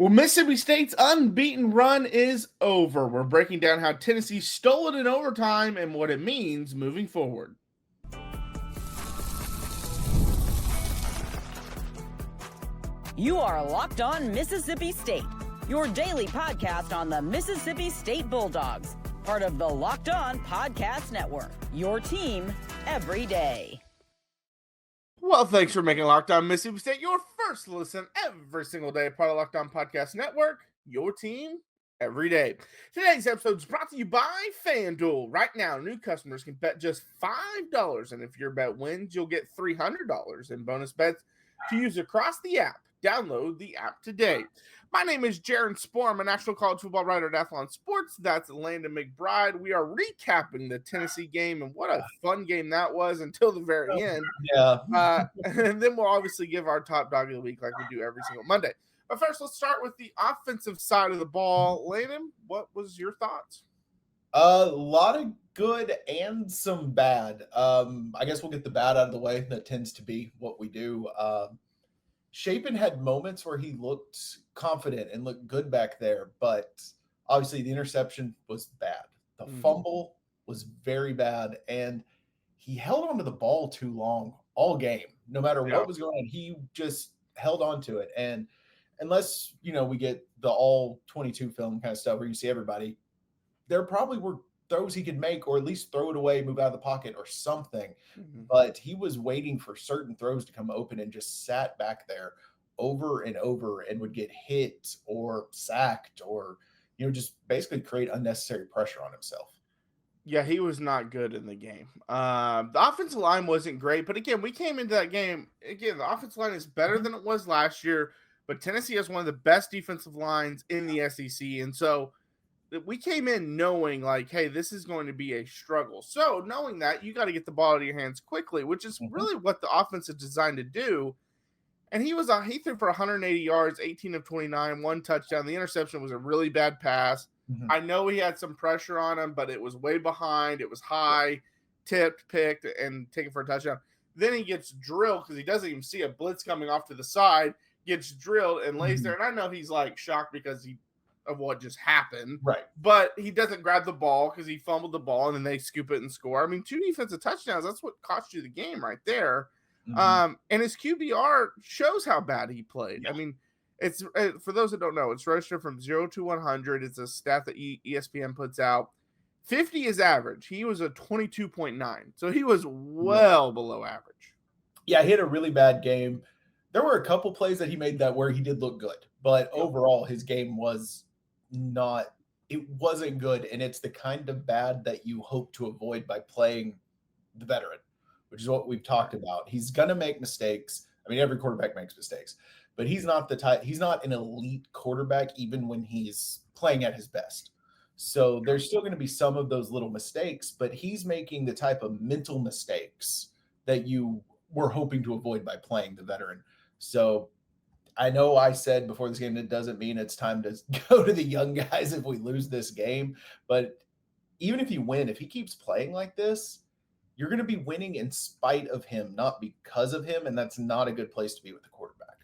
Well, Mississippi State's unbeaten run is over. We're breaking down how Tennessee stole it in overtime and what it means moving forward. You are Locked On Mississippi State, your daily podcast on the Mississippi State Bulldogs, part of the Locked On Podcast Network, your team every day. Well, thanks for making Locked On Mississippi State your first listen every single day, part of Locked On Podcast Network, your team every day. Today's episode is brought to you by FanDuel. Right now, new customers can bet just $5, and if your bet wins, you'll get $300 in bonus bets to use across the app. Download the app today. My name is Jaron Spor. I'm a national college football writer at Athlon Sports. That's Landon McBride. We are recapping the Tennessee game, and what a fun game that was until the very end. Yeah. And then we'll obviously give our top dog of the week like we do every single Monday. But first, let's start with the offensive side of the ball. Landon, what was your thoughts? A lot of good and some bad. I guess we'll get the bad out of the way. That tends to be what we do. Shapen had moments where he looked confident and looked good back there, but obviously the interception was bad. The fumble was very bad, and he held onto the ball too long all game. No matter what was going on, he just held on to it. And unless, we get the all 22 film kind of stuff where you see everybody, there probably were throws he could make, or at least throw it away, move out of the pocket or something. But he was waiting for certain throws to come open and just sat back there over and over and would get hit or sacked or, just basically create unnecessary pressure on himself. Yeah, he was not good in the game. The offensive line wasn't great, but again, we came into that game. Again, the offensive line is better than it was last year, but Tennessee has one of the best defensive lines in the SEC. And so we came in knowing like, hey, this is going to be a struggle. So knowing that, you got to get the ball out of your hands quickly, which is really what the offense is designed to do. And he threw for 180 yards, 18 of 29, one touchdown. The interception was a really bad pass. I know he had some pressure on him, but it was way behind. It was high, tipped, picked, and taken for a touchdown. Then he gets drilled because he doesn't even see a blitz coming off to the side, gets drilled and lays there. And I know he's like shocked because of what just happened. Right. But he doesn't grab the ball because he fumbled the ball and then they scoop it and score. I mean, 2 defensive touchdowns, that's what cost you the game right there. And his QBR shows how bad he played. I mean, it's for those that don't know, it's registered from 0 to 100. It's a stat that ESPN puts out. 50 is average. He was a 22.9. So he was well below average. Yeah, he had a really bad game. There were a couple plays that he made that where he did look good, but overall his game was it wasn't good. And it's the kind of bad that you hope to avoid by playing the veteran, which is what we've talked about. He's going to make mistakes. I mean, every quarterback makes mistakes, but he's not an elite quarterback, even when he's playing at his best. So there's still going to be some of those little mistakes, but he's making the type of mental mistakes that you were hoping to avoid by playing the veteran. So I know I said before this game, it doesn't mean it's time to go to the young guys if we lose this game. But even if you win, if he keeps playing like this, you're going to be winning in spite of him, not because of him. And that's not a good place to be with the quarterback.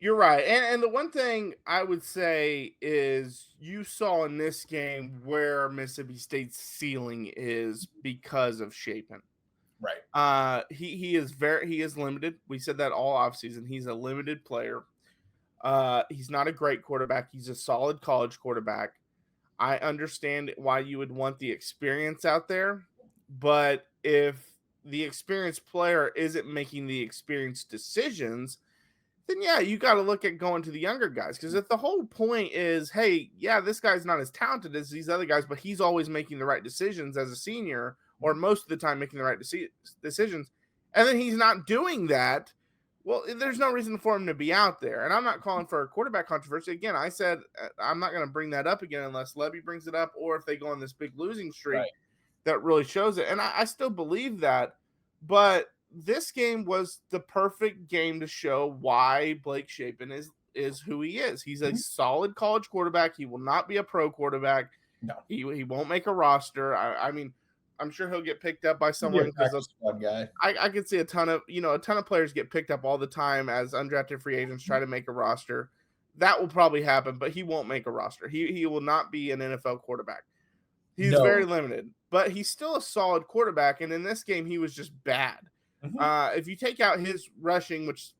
You're right. And the one thing I would say is you saw in this game where Mississippi State's ceiling is because of Shapen. Right. He is limited. We said that all offseason. He's a limited player. He's not a great quarterback. He's a solid college quarterback. I understand why you would want the experience out there, but if the experienced player isn't making the experienced decisions, then yeah, you got to look at going to the younger guys. Because if the whole point is, hey, yeah, this guy's not as talented as these other guys, but he's always making the right decisions as a senior, or most of the time making the right decisions, and then he's not doing that, well, there's no reason for him to be out there. And I'm not calling for a quarterback controversy. Again, I said I'm not going to bring that up again unless Lebby brings it up or if they go on this big losing streak that really shows it. And I still believe that. But this game was the perfect game to show why Blake Shapen is who he is. He's a solid college quarterback. He will not be a pro quarterback. No. He won't make a roster. I mean, I'm sure he'll get picked up by someone because I could see a ton of players get picked up all the time as undrafted free agents try to make a roster. that will probably happen, but he won't make a roster. He will not be an NFL quarterback. He's No. very limited, but he's still a solid quarterback. And in this game, he was just bad. If you take out his rushing, which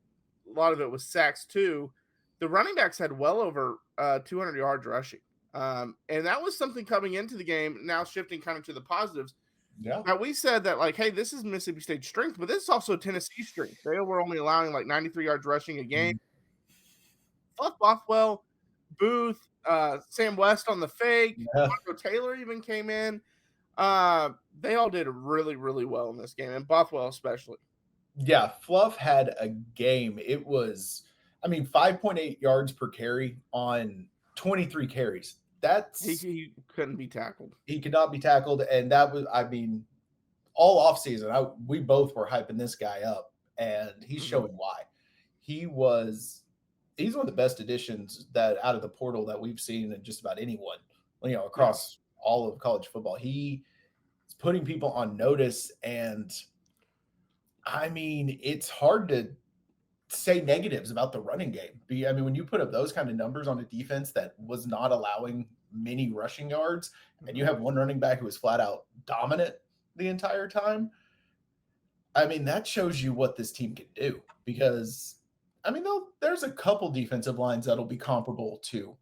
a lot of it was sacks too, the running backs had well over 200 yards rushing. And that was something coming into the game, now shifting kind of to the positives. Yeah. Now, we said that, like, hey, this is Mississippi State's strength, but this is also Tennessee's strength. They were only allowing like 93 yards rushing a game. Fluff Bothwell, Booth, Sam West on the fake, Marco Taylor even came in. They all did really, really well in this game, and Bothwell especially. Yeah, Fluff had a game. It was, 5.8 yards per carry on 23 carries. He couldn't be tackled. He could not be tackled, and that was, all offseason, we both were hyping this guy up, and he's showing why. He's one of the best additions that out of the portal that we've seen in just about anyone, across all of college football. He is putting people on notice, and it's hard to say negatives about the running game. When you put up those kind of numbers on a defense that was not allowing many rushing yards, and you have one running back who was flat out dominant the entire time, that shows you what this team can do. Because, there's a couple defensive lines that'll be comparable to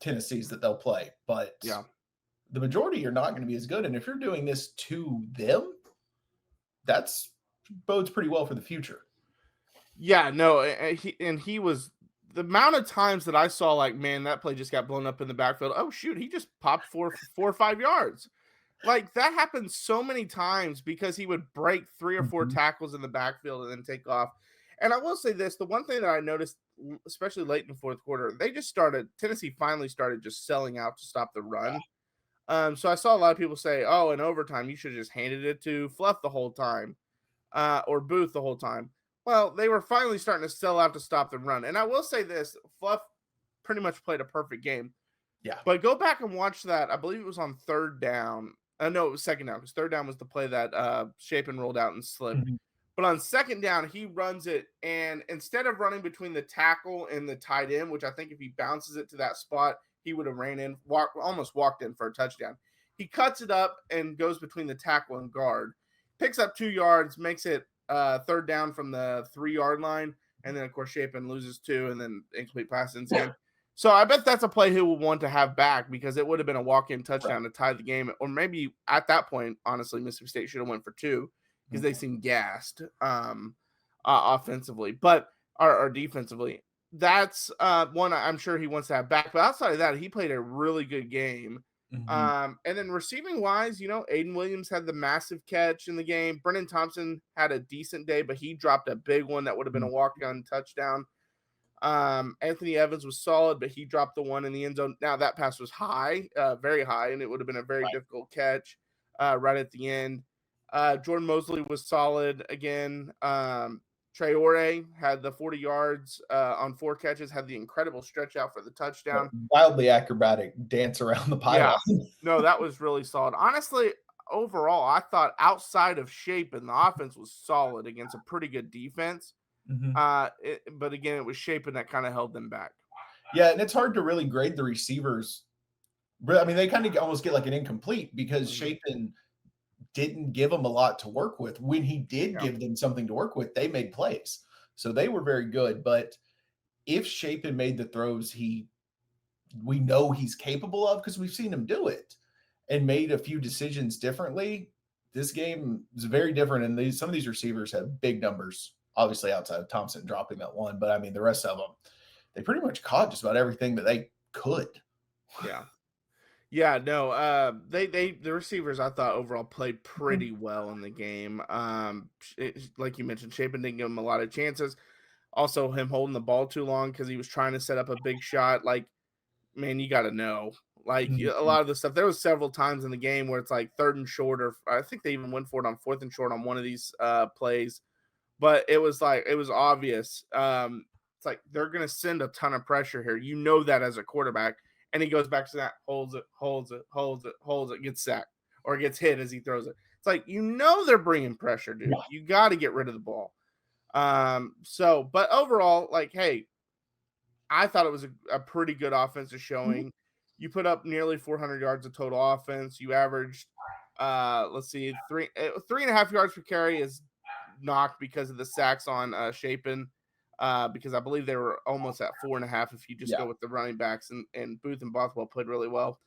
Tennessee's that they'll play, but the majority are not going to be as good. And if you're doing this to them, that's bodes pretty well for the future. Yeah, no, he was, the amount of times that I saw, like, man, that play just got blown up in the backfield. Oh shoot, he just popped 4 or 5 yards. Like, that happened so many times because he would break 3 or 4 tackles in the backfield and then take off. And I will say this, the one thing that I noticed, especially late in the fourth quarter, Tennessee finally started just selling out to stop the run. So I saw a lot of people say, oh, in overtime, you should have just handed it to Fluff the whole time, or Booth the whole time. Well, they were finally starting to sell out to stop the run. And I will say this, Fluff pretty much played a perfect game. Yeah. But go back and watch that. I believe it was on third down. No, it was second down, because third down was the play that Shapen rolled out and slipped. But on second down, he runs it, and instead of running between the tackle and the tight end, which I think if he bounces it to that spot, he would have almost walked in for a touchdown. He cuts it up and goes between the tackle and guard, picks up 2 yards, makes it third down from the 3-yard line, and then, of course, Shapen loses 2, and then incomplete pass inside. So I bet that's a play he will want to have back, because it would have been a walk-in touchdown to tie the game. Or maybe at that point, honestly, Mississippi State should have went for 2, because they seemed gassed offensively, or defensively. That's one I'm sure he wants to have back. But outside of that, he played a really good game. And then receiving wise, Aiden Williams had the massive catch in the game. Brennan Thompson had a decent day, but he dropped a big one that would have been a walk-on touchdown. Anthony Evans was solid, but he dropped the one in the end zone. Now that pass was high, very high, and it would have been a very difficult catch right at the end. Jordan Mosley was solid again. Traore had the 40 yards on 4 catches, had the incredible stretch out for the touchdown. Wildly acrobatic dance around the pylon. Yeah. No, that was really solid. Honestly, overall, I thought outside of Shapen, the offense was solid against a pretty good defense. But again, it was Shapen that kind of held them back. Yeah, and it's hard to really grade the receivers. They kind of almost get like an incomplete, because Shapen didn't give them a lot to work with. When he did give them something to work with, they made plays. So they were very good. But if Shapen made the throws we know he's capable of, because we've seen him do it, and made a few decisions differently, this game is very different. And some of these receivers have big numbers, obviously outside of Thompson dropping that one. But the rest of them, they pretty much caught just about everything that they could. Yeah. Yeah, no, the receivers I thought overall played pretty well in the game. Like you mentioned, Shapen didn't give him a lot of chances. Also, him holding the ball too long because he was trying to set up a big shot. Like, man, you got to know. Like, a lot of the stuff, there was several times in the game where it's like 3rd and short, or I think they even went for it on 4th and short on one of these plays. But it was obvious. It's like they're going to send a ton of pressure here. You know that as a quarterback. And he goes back to that, holds it, gets sacked, or gets hit as he throws it. It's like, they're bringing pressure, dude. You got to get rid of the ball. But overall, like, hey, I thought it was a pretty good offensive showing. You put up nearly 400 yards of total offense. You averaged, let's see, 3.5 yards per carry is knocked because of the sacks on Shapen, because I believe they were almost at 4.5 if you just go with the running backs, and Booth and Bothwell played really well.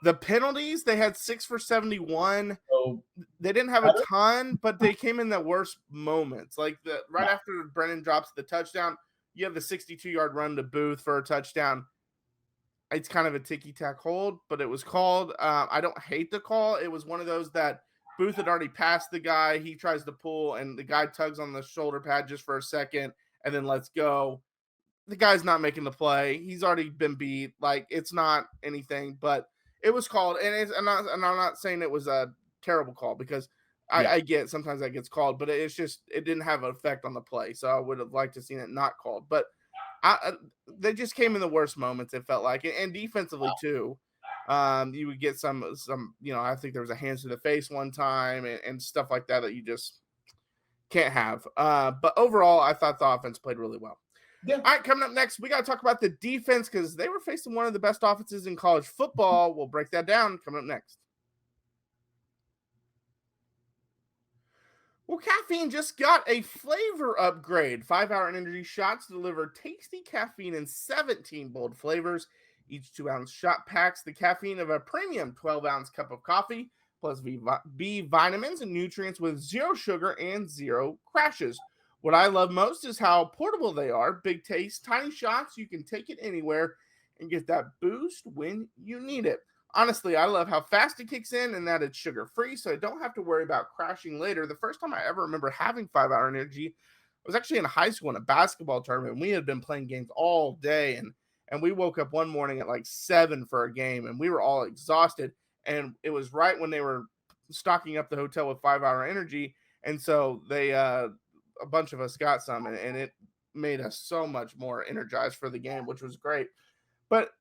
The penalties, they had 6 for 71. So they didn't have a ton, but they came in the worst moments. Like right after Brennan drops the touchdown, you have the 62-yard run to Booth for a touchdown. It's kind of a ticky-tack hold, but it was called. I don't hate the call. It was one of those that Booth had already passed the guy. He tries to pull, and the guy tugs on the shoulder pad just for a second and then lets go. The guy's not making the play. He's already been beat. Like, it's not anything, but it was called. And I'm not saying it was a terrible call, because I get sometimes that gets called, but it didn't have an effect on the play. So I would have liked to have seen it not called. But they just came in the worst moments, it felt like, and defensively too. You would get some, I think there was a hands to the face one time and stuff like that you just can't have. But overall, I thought the offense played really well. Yeah. All right, coming up next, we got to talk about the defense, because they were facing one of the best offenses in college football. We'll break that down coming up next. Well, caffeine just got a flavor upgrade. 5-hour energy shots deliver tasty caffeine in 17 bold flavors. Each 2-ounce shot packs the caffeine of a premium 12-ounce cup of coffee, plus B vitamins and nutrients with 0 sugar and 0 crashes. What I love most is how portable they are. Big taste, tiny shots. You can take it anywhere and get that boost when you need it. Honestly, I love how fast it kicks in and that it's sugar-free, so I don't have to worry about crashing later. The first time I ever remember having 5-hour energy was actually in high school in a basketball tournament. We had been playing games all day, and we woke up one morning at like 7 for a game, and we were all exhausted. And it was right when they were stocking up the hotel with 5-hour energy, and so they a bunch of us got some, and it made us so much more energized for the game, which was great. But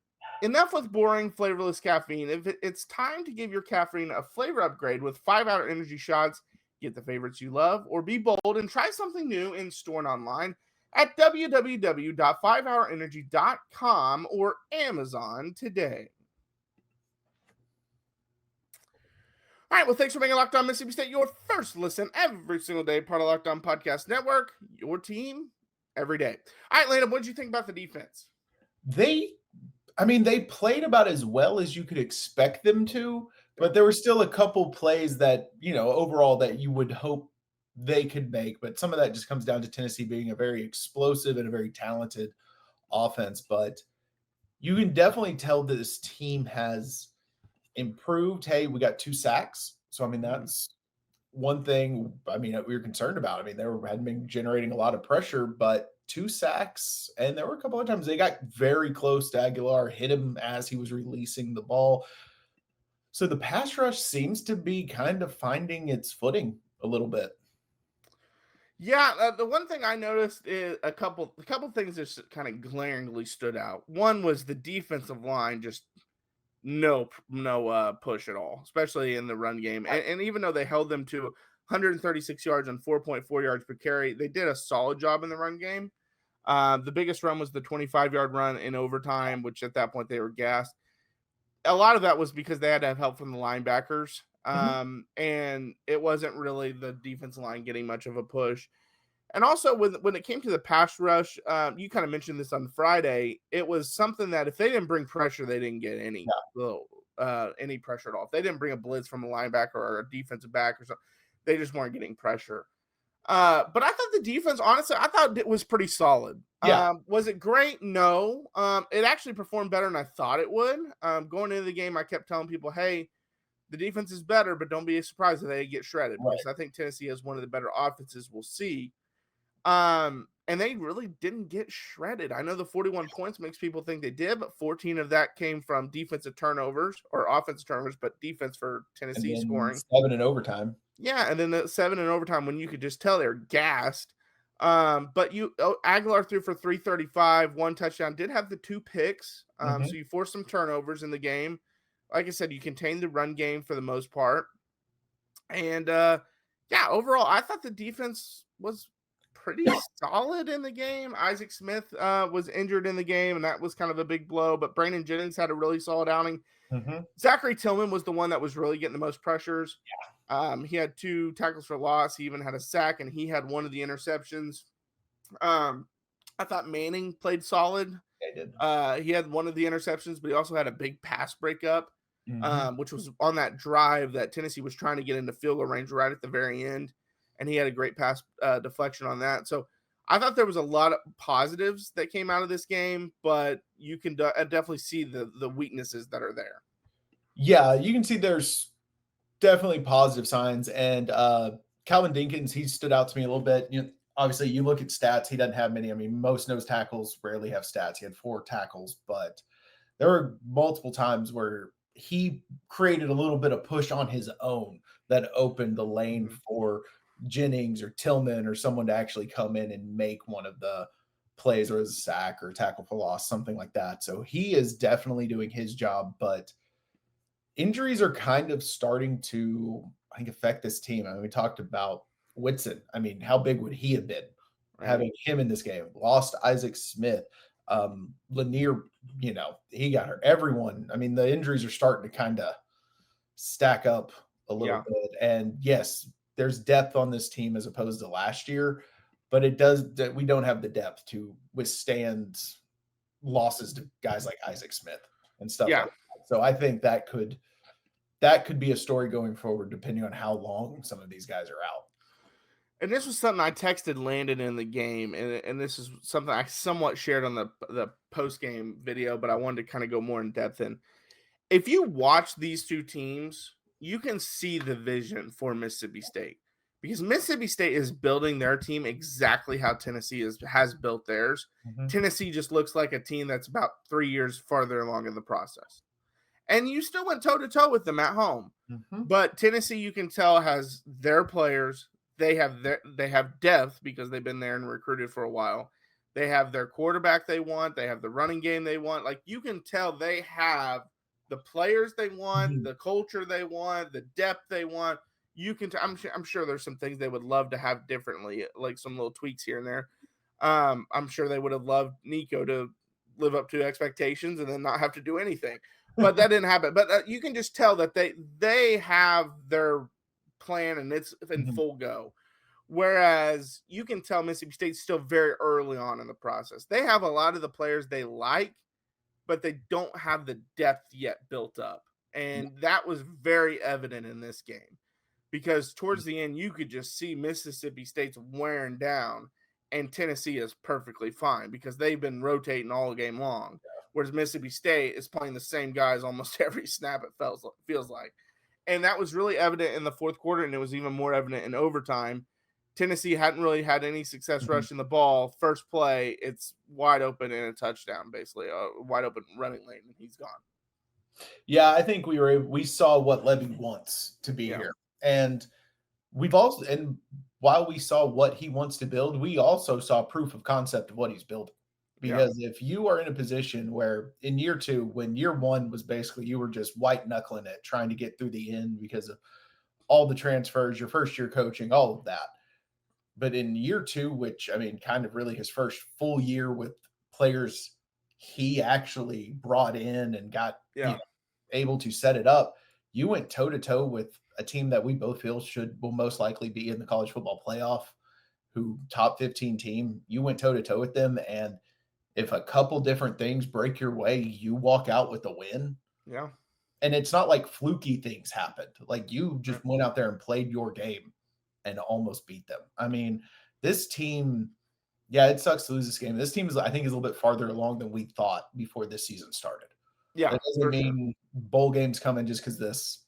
enough with boring, flavorless caffeine. If it's time to give your caffeine a flavor upgrade with 5-hour energy shots, get the favorites you love, or be bold and try something new in store and online at www.5hourenergy.com or Amazon today. All right, well, thanks for making Locked On Mississippi State your first listen every single day, part of Locked On Podcast Network, your team every day. All right, Landon, what did you think about the defense? They played about as well as you could expect them to, but there were still a couple plays that, overall that you would hope they could make. But some of that just comes down to Tennessee being a very explosive and a very talented offense. But you can definitely tell that this team has improved. Hey, we got 2 sacks. So, that's one thing, we were concerned about. They hadn't been generating a lot of pressure, but 2 sacks. And there were a couple of times they got very close to Aguilar, hit him as he was releasing the ball. So the pass rush seems to be kind of finding its footing a little bit. Yeah, the one thing I noticed is a couple things that kind of glaringly stood out. One was the defensive line just no push at all, especially in the run game. And even though they held them to 136 yards and 4.4 yards per carry, they did a solid job in the run game. The biggest run was the 25-yard run in overtime, which at that point they were gassed. A lot of that was because they had to have help from the linebackers. And it wasn't really the defensive line getting much of a push. And also when it came to the pass rush, you kind of mentioned this on Friday, it was something that if they didn't bring pressure, they didn't get any pressure at all. If they didn't bring a blitz from a linebacker or a defensive back or something, they just weren't getting pressure. But I thought the defense, honestly, I thought it was pretty solid. Yeah. Was it great? No. It actually performed better than I thought it would. Going into the game, I kept telling people, hey, the defense is better, but don't be surprised if they get shredded. Right. Because I think Tennessee has one of the better offenses we'll see. And they really didn't get shredded. I know the 41 points makes people think they did, but 14 of that came from defensive turnovers or offensive turnovers, but defense for Tennessee scoring. 7 in overtime. Yeah, and then the 7 in overtime when you could just tell they're gassed. But Aguilar threw for 335, 1 touchdown, did have the 2 picks. So you forced some turnovers in the game. Like I said, you contained the run game for the most part. And overall, I thought the defense was pretty solid in the game. Isaac Smith was injured in the game, and that was kind of a big blow. But Brandon Jennings had a really solid outing. Mhm. Zachary Tillman was the one that was really getting the most pressures. He had 2 tackles for loss. He even had a sack, and he had one of the interceptions. I thought Manning played solid. They did. He had one of the interceptions, but he also had a big pass breakup, Mhm. which was on that drive that Tennessee was trying to get into field goal range right at the very end, and he had a great pass deflection on that. So I thought there was a lot of positives that came out of this game, but you can definitely see the weaknesses that are there. Yeah, you can see there's definitely positive signs. And Calvin Dinkins, he stood out to me a little bit. Obviously, you look at stats, he doesn't have many. I mean, most nose tackles rarely have stats. He had 4 tackles, but there were multiple times where he created a little bit of push on his own that opened the lane for Jennings or Tillman or someone to actually come in and make one of the plays, or a sack or tackle for loss, something like that. So he is definitely doing his job, but injuries are kind of starting to, I think, affect this team. I mean, we talked about Whitson. I mean, how big would he have been having him in this game? Lost Isaac Smith. Lanier, he got hurt. Everyone, I mean, the injuries are starting to kind of stack up a little bit. And yes, there's depth on this team as opposed to last year, but we don't have the depth to withstand losses to guys like Isaac Smith and stuff like that. So I think that could be a story going forward, depending on how long some of these guys are out. And this was something I texted Landon in the game, and this is something I somewhat shared on the post-game video, but I wanted to kind of go more in depth in. If you watch these two teams, you can see the vision for Mississippi State, because Mississippi State is building their team exactly how Tennessee has built theirs. Mhm. Tennessee just looks like a team that's about 3 years farther along in the process. And you still went toe-to-toe with them at home. Mhm. But Tennessee, you can tell, has their players. They have depth because they've been there and recruited for a while. They have their quarterback they want. They have the running game they want. Like, you can tell they have the players they want, Mhm. the culture they want, the depth they want. You can. I'm sure there's some things they would love to have differently, like some little tweaks here and there. I'm sure they would have loved Nico to live up to expectations and then not have to do anything, but that didn't happen. But you can just tell that they have their plan and it's in Mhm. full go. Whereas you can tell Mississippi State's still very early on in the process. They have a lot of the players they like, but they don't have the depth yet built up. And that was very evident in this game, because towards the end, you could just see Mississippi State's wearing down and Tennessee is perfectly fine because they've been rotating all game long. Whereas Mississippi State is playing the same guys almost every snap, it feels like. And that was really evident in the fourth quarter, and it was even more evident in overtime. Tennessee hadn't really had any success Mhm. rushing the ball. First play, it's wide open and a touchdown, basically a wide open running lane, and he's gone. Yeah, I think we saw what Lebby wants to be here. And while we saw what he wants to build, we also saw proof of concept of what he's building. Because if you are in a position where in year 2, when year 1 was basically you were just white knuckling it, trying to get through the end because of all the transfers, your first year coaching, all of that. But in year 2, which, I mean, kind of really his first full year with players he actually brought in and got able to set it up, you went toe-to-toe with a team that we both feel will most likely be in the college football playoff, who top 15 team. You went toe-to-toe with them, and if a couple different things break your way, you walk out with a win. Yeah. And it's not like fluky things happened. Like, you just went out there and played your game and almost beat them. I mean, this team, it sucks to lose this game. This team I think, is a little bit farther along than we thought before this season started. Yeah. That doesn't mean bowl games coming just because this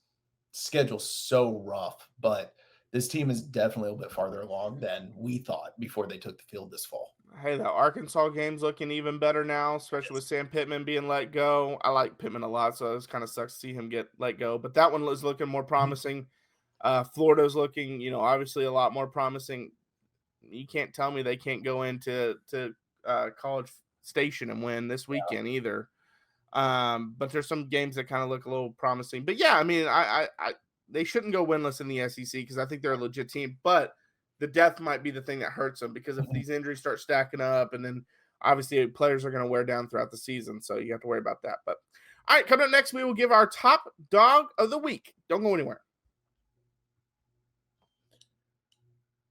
schedule's so rough, but this team is definitely a little bit farther along than we thought before they took the field this fall. Hey, the Arkansas game's looking even better now, especially with Sam Pittman being let go. I like Pittman a lot, so it kind of sucks to see him get let go. But that one is looking more promising. Florida's looking, obviously a lot more promising. You can't tell me they can't go into College Station and win this weekend either. But there's some games that kind of look a little promising. But yeah, I mean, I they shouldn't go winless in the SEC because I think they're a legit team. But the depth might be the thing that hurts them, because if these injuries start stacking up, and then obviously players are going to wear down throughout the season, so you have to worry about that. But all right, coming up next, we will give our top dog of the week. Don't go anywhere.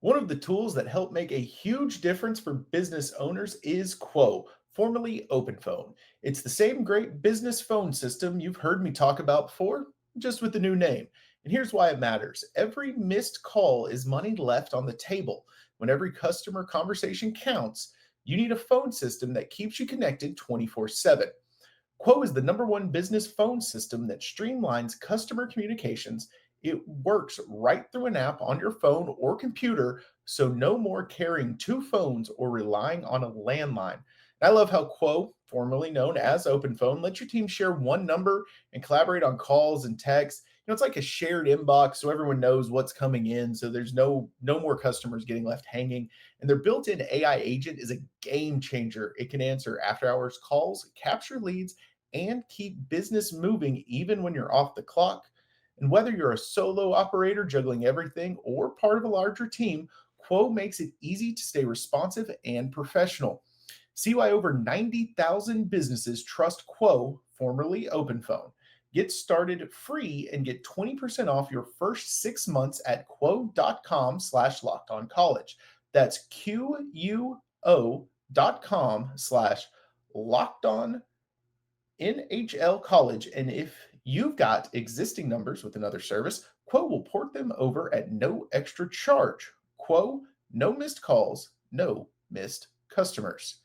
One of the tools that help make a huge difference for business owners is Quo, formerly OpenPhone. It's the same great business phone system you've heard me talk about before, just with a new name. And here's why it matters. Every missed call is money left on the table. When every customer conversation counts, you need a phone system that keeps you connected 24/7. Quo is the #1 business phone system that streamlines customer communications. It works right through an app on your phone or computer, so no more carrying two phones or relying on a landline. And I love how Quo, formerly known as OpenPhone, lets your team share one number and collaborate on calls and texts. It's like a shared inbox, so everyone knows what's coming in, so there's no more customers getting left hanging. And their built-in AI agent is a game changer. It can answer after-hours calls, capture leads, and keep business moving even when you're off the clock. And whether you're a solo operator juggling everything or part of a larger team, Quo makes it easy to stay responsive and professional. See why over 90,000 businesses trust Quo, formerly OpenPhone. Get started free and get 20% off your first 6 months at quo.com/lockedoncollege. That's quo.com/lockedonnhlcollege. And if you've got existing numbers with another service, Quo will port them over at no extra charge. Quo, no missed calls, no missed customers.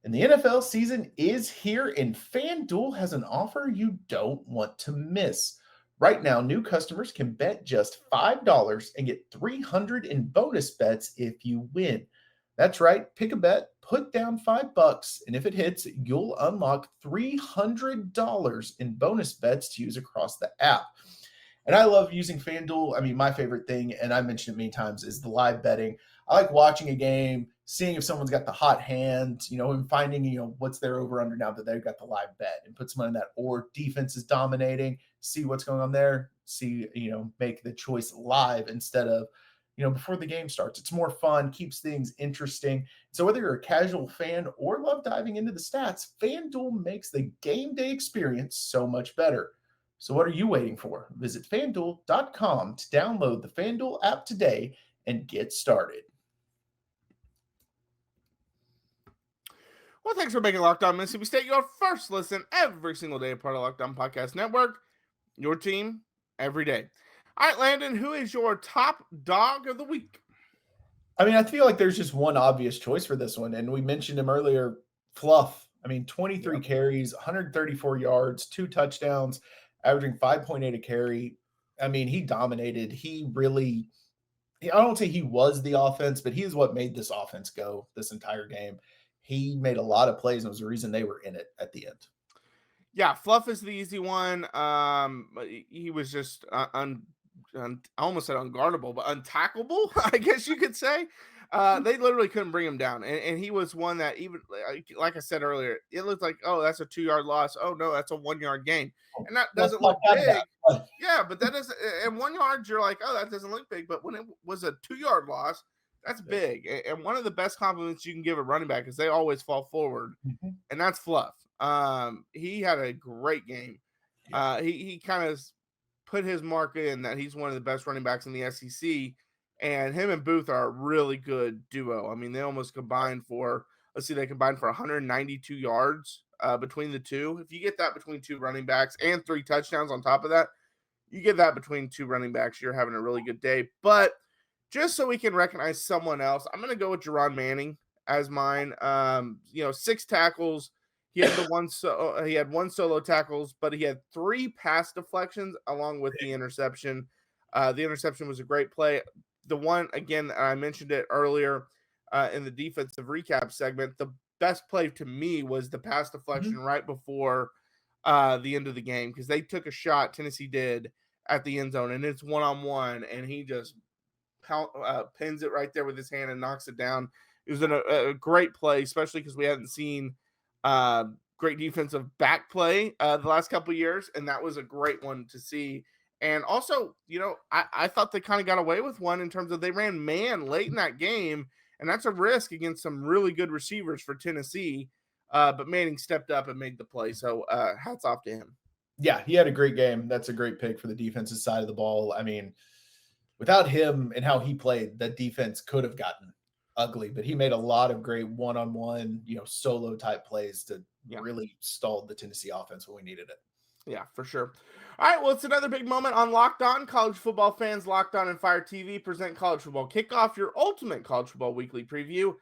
And the NFL season is here, and FanDuel has an offer you don't want to miss. Right now, new customers can bet just $5 and get $300 in bonus bets if you win. That's right. Pick a bet, put down $5, and if it hits, you'll unlock $300 in bonus bets to use across the app. And I love using FanDuel. I mean, my favorite thing, and I mentioned it many times, is the live betting. I like watching a game, seeing if someone's got the hot hand, and finding, what's their over under now that they've got the live bet, and put someone in that, or defense is dominating, see what's going on there, see, make the choice live instead of, before the game starts. It's more fun, keeps things interesting. So whether you're a casual fan or love diving into the stats, FanDuel makes the game day experience so much better. So what are you waiting for? Visit FanDuel.com to download the FanDuel app today and get started. Well, thanks for making Locked On Mississippi State your first listen every single day, part of Locked On Podcast Network. Your team every day. All right, Landon, who is your top dog of the week? I mean, I feel like there's just one obvious choice for this one, and we mentioned him earlier, Fluff. I mean, 23 carries, 134 yards, 2 touchdowns, averaging 5.8 a carry. I mean, he dominated. I don't say he was the offense, but he is what made this offense go this entire game. He made a lot of plays, and it was the reason they were in it at the end. Yeah, Fluff is the easy one. He was just I almost said unguardable, but untackleable, I guess you could say. They literally couldn't bring him down. And he was one that, even like I said earlier, it looked like, oh, that's a 2-yard loss. Oh, no, that's a 1-yard gain. And that doesn't look big. Yeah, but that doesn't, and 1 yard, you're like, oh, that doesn't look big. But when it was a 2-yard loss, that's big. And one of the best compliments you can give a running back is they always fall forward. Mm-hmm. And that's Fluff. He had a great game. Yeah. He kind of put his mark in that he's one of the best running backs in the SEC. And him and Booth are a really good duo. I mean, they almost combined for 192 yards between the two. If you get that between two running backs and 3 touchdowns on top of that, you get that between 2 running backs, you're having a really good day. But just so we can recognize someone else, I'm going to go with Jahron Manning as mine. 6 tackles. He had he had 1 solo tackles, but he had 3 pass deflections along with the interception. The interception was a great play. The one, again, I mentioned it earlier in the defensive recap segment, the best play to me was the pass deflection right before the end of the game, because they took a shot, Tennessee did, at the end zone, and it's one-on-one, and he just pins it right there with his hand and knocks it down. It was a great play, especially because we hadn't seen great defensive back play the last couple of years, and that was a great one to see. And also, I thought they kind of got away with one in terms of they ran man late in that game, and that's a risk against some really good receivers for Tennessee. But Manning stepped up and made the play. So hats off to him. Yeah, he had a great game. That's a great pick for the defensive side of the ball. I mean, without him and how he played, that defense could have gotten ugly, but he made a lot of great one-on-one, solo type plays to really stall the Tennessee offense when we needed it. Yeah, for sure. All right, well, it's another big moment on Locked On. College football fans, Locked On and Fire TV present College Football Kickoff, your ultimate college football weekly preview.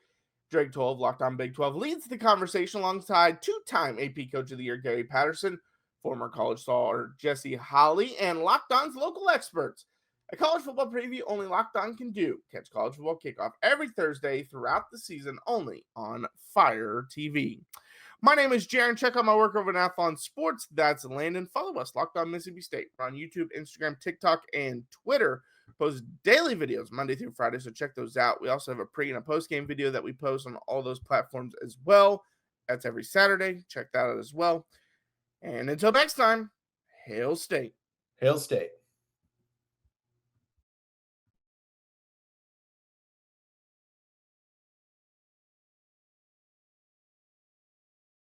Drake 12, Locked On Big 12, leads the conversation alongside two-time AP Coach of the Year Gary Patterson, former college star Jesse Holley, and Locked On's local experts. A college football preview only Locked On can do. Catch College Football Kickoff every Thursday throughout the season only on Fire TV. My name is Jaron. Check out my work over at Athlon Sports. That's Landon. Follow us, Locked On Mississippi State. We're on YouTube, Instagram, TikTok, and Twitter. Post daily videos Monday through Friday, so check those out. We also have a pre and a post-game video that we post on all those platforms as well. That's every Saturday. Check that out as well. And until next time, Hail State. Hail State.